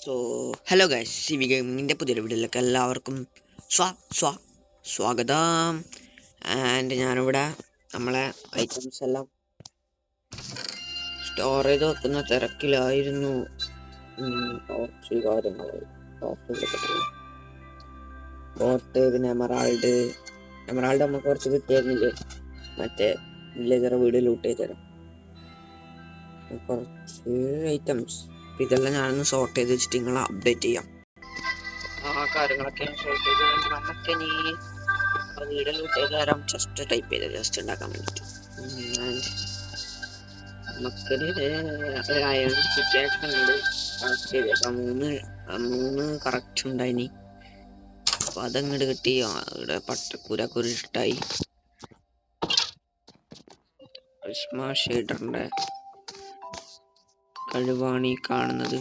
So hello guys, C V ഗെയിമിങ്ങിൻ്റെ പുതിയൊരു വീഡിയോയിലേക്ക് എല്ലാവർക്കും സ്വാഗതം. ആൻഡ് ഞാനിവിടെ നമ്മളെ ഐറ്റംസ് എല്ലാം സ്റ്റോർ ചെയ്ത് വെക്കുന്ന തിരക്കിലായിരുന്നു. കുറച്ച് കാര്യങ്ങൾ ബോട്ട്, പിന്നെ എമറാൾഡ് നമുക്ക് കുറച്ച് കിട്ടിയിരുന്നില്ലേ, മറ്റേ വില്ലേജർ വീട് ലൂട്ട് ചെയ്ത് തരാം. കുറച്ച് ഐറ്റംസ് ഇതെല്ലാം ഞാനൊന്ന് സോർട്ട് ചെയ്ത് വെച്ചിട്ട് നിങ്ങളെ അപ്ഡേറ്റ് ചെയ്യാം. ആ കാര്യങ്ങളൊക്കെ സോർട്ട് ചെയ്ത് നമുക്ക് ഇനി വീട് ലൂട്ട് ചെയ്ത് തരാം. ജസ്റ്റ് ടൈപ്പ് ചെയ്ത് ജസ്റ്റ് ഉണ്ടാക്കാൻ വേണ്ടിയിട്ട് നമുക്കൊരു അയൺ സിറ്റുവേഷൻ ഉണ്ട്. മൂന്ന് കറക്റ്റ് ഉണ്ടായിനി. അപ്പൊ അതങ്ങോട്ട് കിട്ടി. ഇവിടെ പട്ടക്കൂര കുരുട്ടായി. ഷെയ്ഡറിന്റെ കഴിവാണ് ഈ കാണുന്നത്.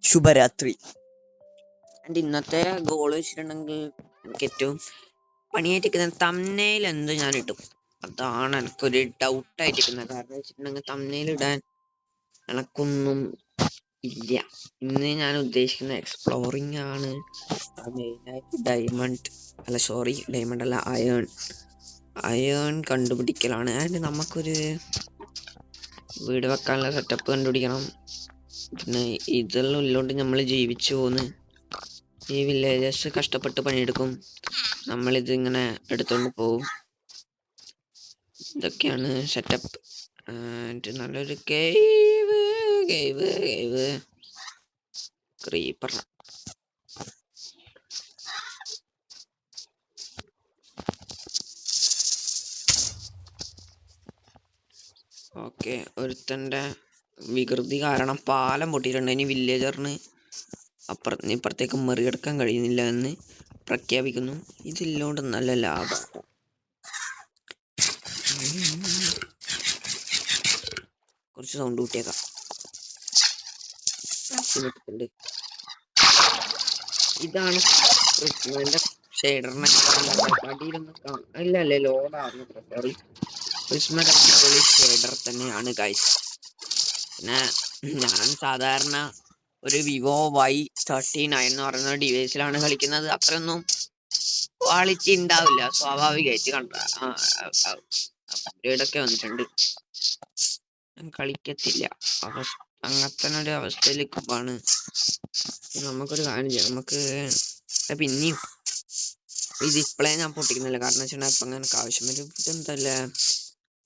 ശുഭരാത്രി. ആൻഡ് ഇന്നത്തെ ഗോൾ വെച്ചിട്ടുണ്ടെങ്കിൽ എനിക്ക് ഏറ്റവും പണിയായിട്ടിരിക്കുന്ന തംബ്നെയിൽ എന്ത് ഞാൻ ഇടും, അതാണ് എനിക്കൊരു ഡൗട്ടായിട്ടിരിക്കുന്നത്. കാരണം വെച്ചിട്ടുണ്ടെങ്കിൽ തംബ്നെയിൽ ഇടാൻ എനക്കൊന്നും ഇല്ല. ഇന്ന് ഞാൻ ഉദ്ദേശിക്കുന്ന എക്സ്പ്ലോറിങ് ആണ്. മെയിനായിട്ട് ഡയമണ്ട് അല്ല, അയേൺ കണ്ടുപിടിക്കലാണ്. ആൻഡ് നമുക്കൊരു വീട് വെക്കാനുള്ള സെറ്റപ്പ് കണ്ടുപിടിക്കണം. പിന്നെ ഇതെല്ലാം ഇല്ലോണ്ട് നമ്മൾ ജീവിച്ചു പോന്ന്. ഈ വില്ലേജേഴ്സ് കഷ്ടപ്പെട്ട് പണിയെടുക്കും, നമ്മളിത് ഇങ്ങനെ എടുത്തോണ്ട് പോവും. ഇതൊക്കെയാണ് സെറ്റപ്പ്. നല്ലൊരു കേവ് ക്രീപ്പർ. ഓക്കെ, ഒരുത്തൻ്റെ വികൃതി കാരണം പാലം പൊട്ടിയിട്ടുണ്ട്. ഇനി വില്ലേജറിന് ഇപ്പുറത്തേക്ക് മറികടക്കാൻ കഴിയുന്നില്ല എന്ന് പ്രഖ്യാപിക്കുന്നു. ഇതില്ലോണ്ട് നല്ല ലാഭം. കുറച്ച് സൗണ്ട് കൂട്ടിയേക്കാം. ഇതാണ് ക്രിസ്മസിന്റെ ഷെയ്ഡറിനെ അടിയിലൊന്നും ഇല്ലല്ലേ, ലോഡാണ്. സോറി, ക്രിസ്മസ് അടിപൊളി ഷെയ്ഡർ തന്നെയാണ് ഗൈസ്. പിന്നെ ഞാൻ സാധാരണ ഒരു വിവോ Y39 എന്ന് പറയുന്ന ഡിവൈസിലാണ് കളിക്കുന്നത്. അത്രയൊന്നും ക്വാളിറ്റി ഉണ്ടാവില്ല, സ്വാഭാവികമായിട്ട്. അപ്ഗ്രേഡൊക്കെ വന്നിട്ടുണ്ട്. ഞാൻ കളിക്കത്തില്ല, അങ്ങനത്തെ ഒരു അവസ്ഥയിലേക്കാണ്. നമുക്കൊരു കാര്യം ചെയ്യാം. നമുക്ക് പിന്നെയും ഈ ഡിസ്പ്ലേ ഞാൻ പൊട്ടിക്കുന്നില്ല. കാരണം വെച്ചിട്ടുണ്ടെങ്കിൽ അപ്പം അങ്ങനെ ആവശ്യം വരും. ഇതെന്തല്ലേ,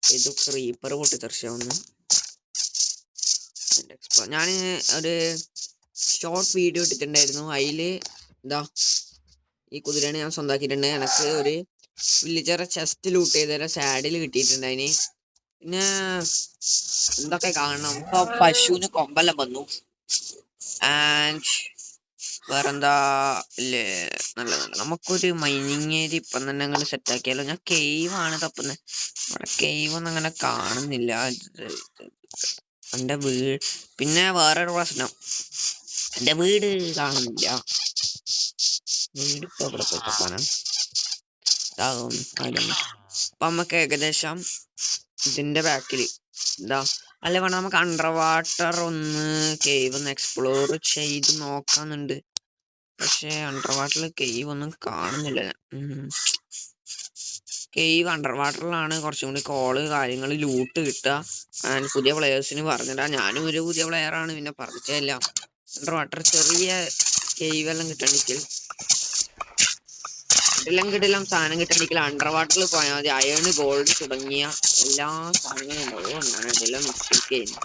ഇത് ക്രീപ്പർ പൊട്ടിത്തെറിച്ചാവുന്നു. ഞാൻ ഒരു ഷോർട്ട് വീഡിയോ ഇട്ടിട്ടുണ്ടായിരുന്നു. അതിൽ ഈ കുതിരനെ ഞാൻ സ്വന്തമാക്കിയിട്ടുണ്ട്. എനിക്ക് ഒരു വില്ലേജറെ ചെസ്റ്റ് ലൂട്ട് ചെയ്തേരം സാഡിൽ കിട്ടിയിട്ടുണ്ടായിന്. പിന്നെ എന്തൊക്കെ കാണണം, ഇപ്പൊ പശുവിന് കൊമ്പെല്ലാം വന്നു. ആൻഡ് വേറെന്താ ഇല്ലേ, നല്ല നമുക്കൊരു മൈനിങ് ഏരിയ ഇപ്പം തന്നെ അങ്ങോട്ട് സെറ്റ് ആക്കിയാലോ. ഞാൻ കേവാണ് തപ്പുന്നത്. ഇവിടെ കേവ് ഒന്നും അങ്ങനെ കാണുന്നില്ല എൻ്റെ വീട്. പിന്നെ വേറൊരു പ്രശ്നം, എൻ്റെ വീട് കാണുന്നില്ല. വീട് ഇപ്പൊ ഇവിടെ പോയി തപ്പാനാ. അപ്പൊ നമുക്ക് ഏകദേശം ഇതിന്റെ ബാക്കിൽ അല്ല വേണം, നമുക്ക് അണ്ടർ വാട്ടർ കേവ് ഒന്ന് എക്സ്പ്ലോർ ചെയ്ത് നോക്കാന്നുണ്ട്. പക്ഷെ അണ്ടർ വാട്ടറിൽ കേവ് ഒന്നും കാണുന്നില്ല. കേവ് അണ്ടർ വാട്ടറിലാണ് കുറച്ചും കൂടി കാര്യങ്ങൾ ലൂട്ട് കിട്ടുക. പുതിയ പ്ലെയേഴ്സിന് പറഞ്ഞിട്ടാ. ഞാനും ഒരു പുതിയ പ്ലെയറാണ്, പിന്നെ പറഞ്ഞിട്ടില്ല. അണ്ടർ വാട്ടർ ചെറിയ കേവ് എല്ലാം കിട്ടണമെങ്കിൽ കിടിലം സാധനം കിട്ടണമെങ്കിൽ അണ്ടർ വാട്ടറിൽ പോയാൽ മതി. അയൺ, ഗോൾഡ് തുടങ്ങിയ എല്ലാ സാധനങ്ങളും ഉണ്ടാവും. ഞാൻ ഇതെല്ലാം മിസ്റ്റേക്ക് ചെയ്യുന്നു.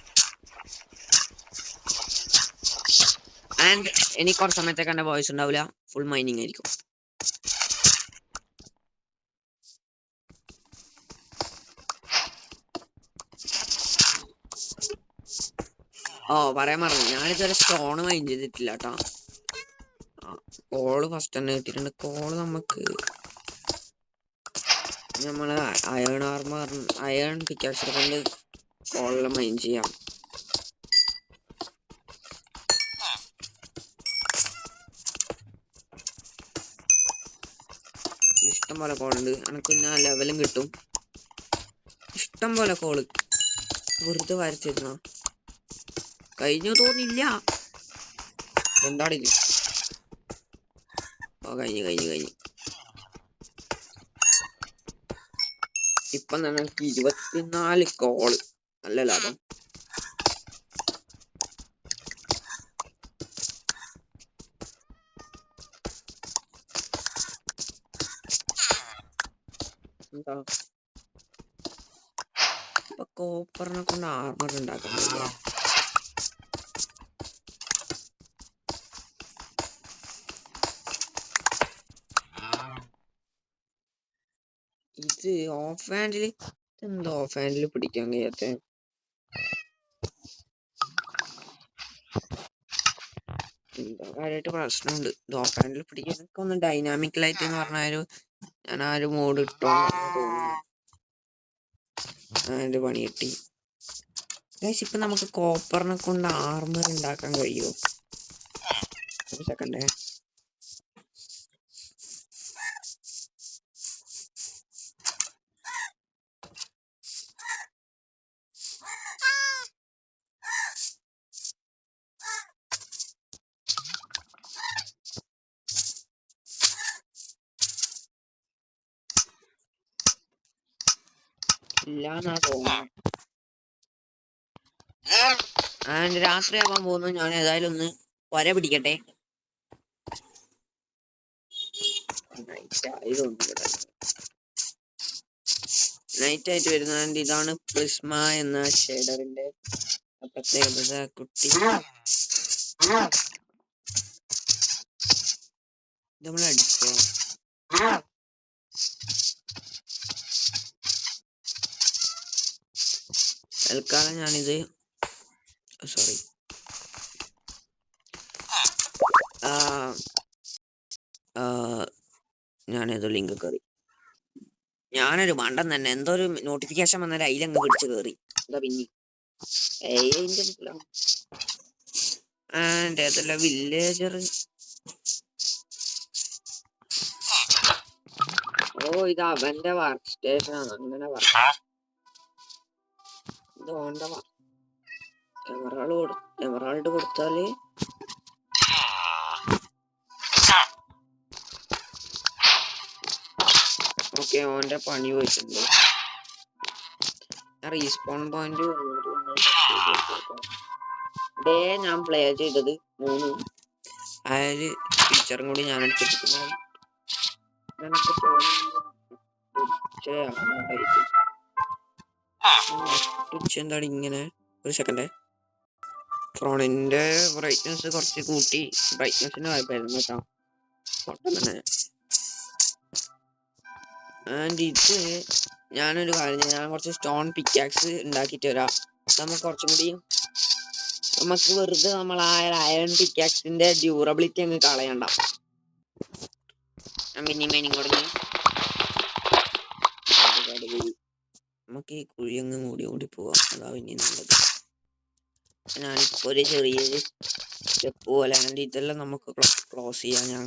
ആൻഡ് ഇനി കുറച്ച് സമയത്തേക്ക് എൻ്റെ വോയിസ് ഉണ്ടാവില്ല, ഫുൾ മൈനിങ് ആയിരിക്കും. പറയാൻ പറഞ്ഞു, ഞാനിതുവരെ സ്റ്റോൺ മൈൻ ചെയ്തിട്ടില്ല കേട്ടോ. കോള് ഫസ്റ്റ് തന്നെ കിട്ടിയിട്ടുണ്ട്. കോള് നമുക്ക് നമ്മള് അയൺ പിക്കാക്സിനെ കൊണ്ട് കോളെല്ലാം മൈൻ ചെയ്യാം. ഇഷ്ടം പോലെ കോളുണ്ട്. എനിക്ക് പിന്നെ ലെവലും കിട്ടും. ഇഷ്ടം പോലെ കോള് വെറുതെ വരച്ചിരുന്ന കഴിഞ്ഞു തോന്നില്ല. എന്താണിത്? കഴിഞ്ഞു. ഇപ്പം ഞങ്ങൾക്ക് 24 കോള്. നല്ല ലാഭം. എന്താ ഇപ്പൊ കോപ്പറിനെ കൊണ്ട് ആർമർ ഉണ്ടാക്കാൻ പറ്റില്ല. ഇത് ഓഫ് ഹാൻഡില് എന്താ ഓഫ് ഹാൻഡില് പിടിക്കാൻ കഴിയാത്ത? എന്താ കാര്യമായിട്ട് പ്രശ്നമുണ്ട്. ഇത് ഓഫ് ഹാൻഡിൽ പിടിക്കാനൊക്കെ ഒന്ന് ഡൈനാമിക് ലൈറ്റ് എന്ന് പറഞ്ഞാൽ ഞാൻ ആ ഒരു മോഡ് ഇട്ടോന്ന് തോന്നുന്നു. അതിന്റെ പണി കിട്ടി. ഇപ്പൊ നമുക്ക് കോപ്പറിനെ കൊണ്ട് ആർമർ ഉണ്ടാക്കാൻ കഴിയുമോ? ഒരു സെക്കൻഡേ. ഇല്ലാന്നാ തോന്നുന്നു. രാത്രിയാവാൻ പോകുന്നു. ഞാൻ ഏതായാലും ഒന്ന് വര പിടിക്കട്ടെ. നൈറ്റ് ആയിട്ട് വരുന്നത്. ഇതാണ് പ്രിസ്മ എന്ന ഷേഡറിന്റെ പ്രത്യേകത. കുട്ടി നമ്മളടിച്ചോ? തൽക്കാലം ഞാനിത് സോറി ഞാനേതോ ലിങ്ക് കയറി. ഞാനൊരു മണ്ടൻ തന്നെ. എന്തോ ഒരു നോട്ടിഫിക്കേഷൻ വന്നാൽ അതിലങ്ങ് പിടിച്ച് കയറി. എന്താ പിന്നെ ഏതല്ല വില്ലേജർ. ഓ ഇത് അവന്റെ വർക്ക് സ്റ്റേഷൻ ആണ്. അങ്ങനെ പറയാം. ഇത് ഓണ്ട എമറാൾഡ് കൊടുത്താല് ഓക്കെ. ഓന്റെ പണി പോയിട്ടുണ്ട്. റീസ്പോൺ പോയിന്റ് ഡേ ഞാൻ പ്ലേ ചെയ്തത് 3. അതില് ഫീച്ചറും കൂടി ഞാൻ എടുത്തിട്ടുണ്ട്. എന്താണ് ഇങ്ങനെ? ഒരു സെക്കൻഡ്. ഫോണിന്റെ ബ്രൈറ്റ്നസ് കുറച്ച് കൂട്ടി. ബ്രൈറ്റ്നസിന്റെ വായ്പായിരുന്നു കേട്ടോ. തന്നെ. ആൻഡ് ഇത് ഞാനൊരു കാര്യം, ഞാൻ കുറച്ച് സ്റ്റോൺ പിക്കാക്സ് ഉണ്ടാക്കിയിട്ട് വരാം. നമുക്ക് കുറച്ചും കൂടി നമുക്ക് വെറുതെ നമ്മൾ ആ അയൺ പിക്കാക്സിന്റെ ഡ്യൂറബിലിറ്റി അങ്ങ് കളയണ്ട. ഞാൻ പിന്നെയും ഇങ്ങോട്ട് നമുക്ക് ഈ കുഴി അങ്ങ് മൂടി പോവാം. അതാ പിന്നെ നല്ലത്. ഞാനിപ്പോൾ ഒരു ചെറിയൊരു സ്റ്റെപ്പ് പോലെ ആൻഡ് ഇതെല്ലാം നമുക്ക് ക്ലോസ് ചെയ്യാം. ഞാൻ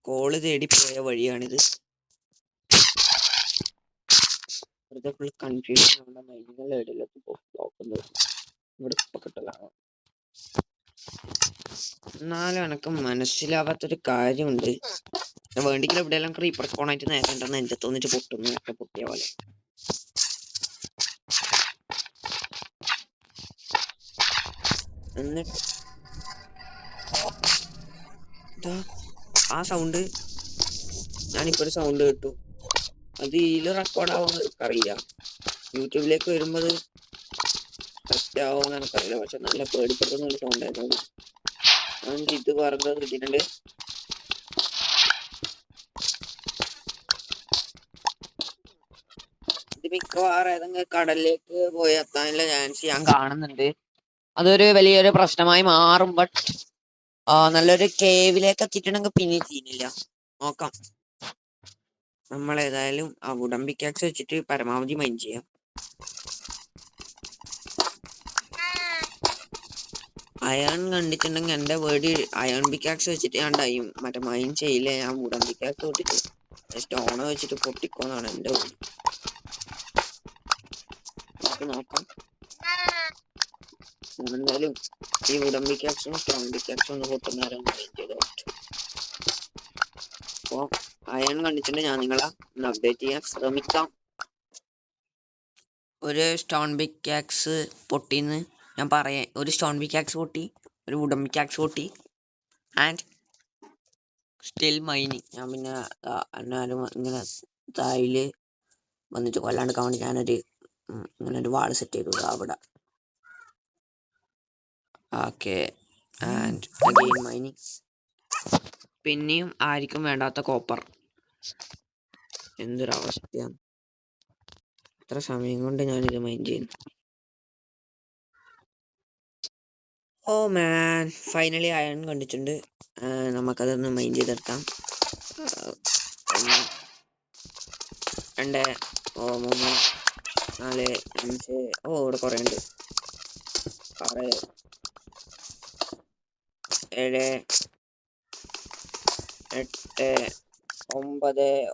കോള് തേടി പോയ വഴിയാണിത്. വെറുതെ ഫുൾ കൺഫ്യൂഷൻ ആവേണ്ട. മൈനിങ്ങളുടെ ഇടയിലൊക്കെ നോക്കുന്നത് ഇവിടെ ഇപ്പൊ കിട്ടലാണ്. എന്നാലും എനക്ക് മനസ്സിലാവാത്തൊരു കാര്യമുണ്ട്. വേണ്ടെങ്കിലും എവിടെയെല്ലാം ക്രീപ്പർ കോണായിട്ട് നേരെ ഉണ്ടെന്ന് എന്റെ തോന്നിട്ട് പൊട്ടുന്നു. ഒക്കെ പൊട്ടിയ പോലെ. എന്നിട്ട് ആ സൗണ്ട് ഞാനിപ്പോ ഒരു സൗണ്ട് കേട്ടു. അത് ഇതിൽ റെക്കോർഡ് ആവുമെന്ന് എനിക്കറിയില്ല. യൂട്യൂബിലേക്ക് വരുമ്പോൾ അത് സെറ്റ് ആവുമെന്ന് എനിക്കറിയില്ല. പക്ഷെ നല്ല പേടിപ്പെടുത്തുന്ന ഒരു സൗണ്ട് ആയിരുന്നു. ഇത് പറഞ്ഞത് കിട്ടിയിട്ടുണ്ട്. ഇത് മിക്കവാറും ഏതെങ്കിലും കടലിലേക്ക് പോയി എത്താനുള്ള ചാൻസ് ഞാൻ കാണുന്നുണ്ട്. അതൊരു വലിയൊരു പ്രശ്നമായി മാറും. ബട്ട് നല്ലൊരു കേവിലേക്ക് എത്തിയിട്ടുണ്ടെങ്കിൽ പിന്നെ ചെയ്യുന്നില്ല. നോക്കാം. നമ്മളേതായാലും ആ വുഡൻ പിക്കാക്സ് വെച്ചിട്ട് പരമാവധി മൈൻ ചെയ്യാം. അയൺ കണ്ടിട്ടുണ്ടെങ്കിൽ എൻ്റെ വേർഡ് അയൺ പിക്കാക്സ് വെച്ചിട്ട് ഞാൻ മറ്റേ മൈൻ ചെയ്യില്ല. ഞാൻ വുഡൻ പിക്കാക്സ് തൊട്ടിട്ട് സ്റ്റോണ് വെച്ചിട്ട് പൊട്ടിക്കോന്നാണ് എൻ്റെ വേർഡ്. നമുക്ക് നോക്കാം. എന്തായാലും ഈ വുഡൻ പിക്കാക്സും സ്റ്റോൺ പിക്കാക്സും ഒന്ന് പൊട്ടുന്നേരം ചെയ്തോ. അപ്പോൾ അയൺ കണ്ടിട്ടുണ്ട്, ഞാൻ നിങ്ങളെ ഒന്ന് അപ്ഡേറ്റ് ചെയ്യാൻ ശ്രമിക്കാം. ഒരു സ്റ്റോൺ പിക്കാക്സ് പൊട്ടിന്ന് ഞാൻ പറയാം. ഒരു സ്റ്റോൺ പിക്കാക്സ് പൊട്ടി, ഒരു വുഡൻ പിക്കാക്സ് പൊട്ടി, ആൻഡ് സ്റ്റിൽ മൈനിങ്. ഞാൻ പിന്നെ എന്നാലും ഇങ്ങനെ തായില് വന്നിട്ട് കൊല്ലാണ്ട് വേണ്ടി ഞാനൊരു ഇങ്ങനെ ഒരു വാൾ സെറ്റ് ചെയ്തു അവിടെ. Okay, and again mining. പിന്നെയും ആർക്കും വേണ്ടാത്ത കോപ്പർ. എന്തൊരവസ്ഥയാണ്! എത്ര സമയം കൊണ്ട് ഞാനിത് മൈൻ ചെയ്യുന്നു. ഓ മാൻ, ഫൈനലി അയൺ കണ്ടിട്ടുണ്ട്. നമുക്കതൊന്ന് മൈൻ ചെയ്തെടുക്കാം. 1 2 3 4 5. ഓ, ഇവിടെ കുറേ ഉണ്ട്. 6 7 8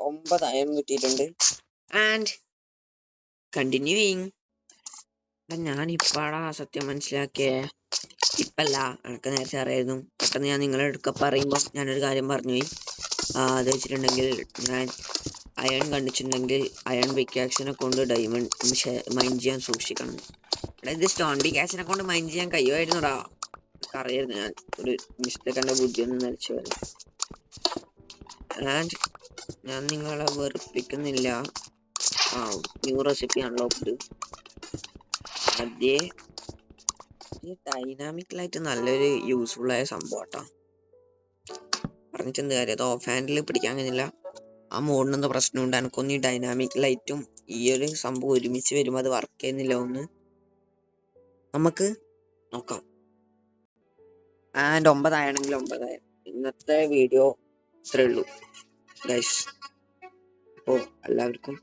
9 അയൺ കിട്ടിയിട്ടുണ്ട്. And continuing. ഞാനിപ്പാടാ സത്യം മനസ്സിലാക്കിയേ. ഇപ്പല്ല, എനിക്ക് നേരത്തെ അറിയായിരുന്നു. പെട്ടെന്ന് ഞാൻ നിങ്ങളുടെ അടുക്ക പറയുമ്പോൾ ഞാനൊരു കാര്യം പറഞ്ഞു പോയി. അത് വെച്ചിട്ടുണ്ടെങ്കിൽ ഞാൻ അയൺ കണ്ടിട്ടുണ്ടെങ്കിൽ അയൺ പിക്കാക്സിനെ കൊണ്ട് ഡയമണ്ട് മൈൻ ചെയ്യാൻ സൂക്ഷിക്കണം. ഇത് സ്റ്റോൺ പിക്കാക്സിനെ കൊണ്ട് മൈൻ ചെയ്യാൻ കഴിയുമായിരുന്നുടാ. അറിയായിരുന്നു. ഞാൻ ഒരു മിസ്റ്റേക്ക് എൻ്റെ ബുദ്ധിയൊന്നും നടിച്ചു വരും. ആൻഡ് ഞാൻ നിങ്ങളെ വെറുപ്പിക്കുന്നില്ല. New recipe unlocked. അതേ ഡൈനാമിക്കലായിട്ട് നല്ലൊരു യൂസ്ഫുൾ ആയ സംഭവം കേട്ടോ. പറഞ്ഞിട്ട് എന്ത് കാര്യം, അത് ഓഫ് ഹാൻഡിൽ പിടിക്കാൻ കഴിയുന്നില്ല. ആ മോഡിന് എന്താ പ്രശ്നമുണ്ട്. എനിക്കൊന്ന് ഈ ഡൈനാമിക് ലൈറ്റും ഈ ഒരു സംഭവം ഒരുമിച്ച് വരുമ്പോൾ അത് വർക്ക് ചെയ്യുന്നില്ല. ഒന്ന് നമുക്ക് നോക്കാം. ആൻഡ് 9 ആണെങ്കിൽ 9. ഇന്നത്തെ വീഡിയോ ഇത്രേ ഉള്ളൂ ഗൈസ്. അപ്പോൾ എല്ലാവർക്കും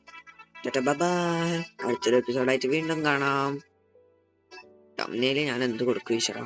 ബൈ. അടുത്തൊരു എപ്പിസോഡായിട്ട് വീണ്ടും കാണാം. തമ്മിൽ ഞാൻ എന്ത് കൊടുക്കും ഈശ്വരാ.